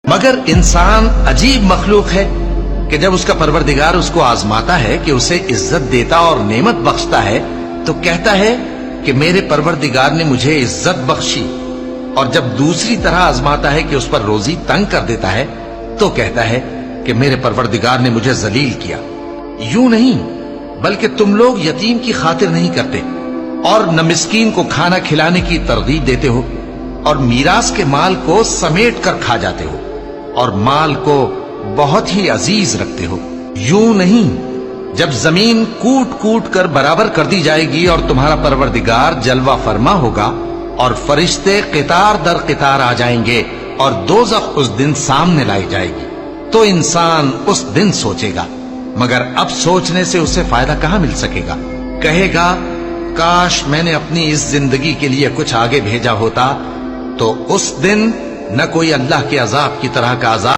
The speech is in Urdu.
مگر انسان عجیب مخلوق ہے کہ جب اس کا پروردگار اس کو آزماتا ہے کہ اسے عزت دیتا اور نعمت بخشتا ہے تو کہتا ہے کہ میرے پروردگار نے مجھے عزت بخشی، اور جب دوسری طرح آزماتا ہے کہ اس پر روزی تنگ کر دیتا ہے تو کہتا ہے کہ میرے پروردگار نے مجھے ذلیل کیا۔ یوں نہیں، بلکہ تم لوگ یتیم کی خاطر نہیں کرتے اور نہ مسکین کو کھانا کھلانے کی ترغیب دیتے ہو، اور میراث کے مال کو سمیٹ کر کھا جاتے ہو اور مال کو بہت ہی عزیز رکھتے ہو۔ یوں نہیں، جب زمین کوٹ کوٹ کر برابر کر دی جائے گی اور تمہارا پروردگار جلوہ فرما ہوگا اور فرشتے قطار در قطار آ جائیں گے اور دوزخ اس دن سامنے لائی جائے گی، تو انسان اس دن سوچے گا، مگر اب سوچنے سے اسے فائدہ کہاں مل سکے گا؟ کہے گا کاش میں نے اپنی اس زندگی کے لیے کچھ آگے بھیجا ہوتا، تو اس دن نہ کوئی اللہ کے عذاب کی طرح کا عذاب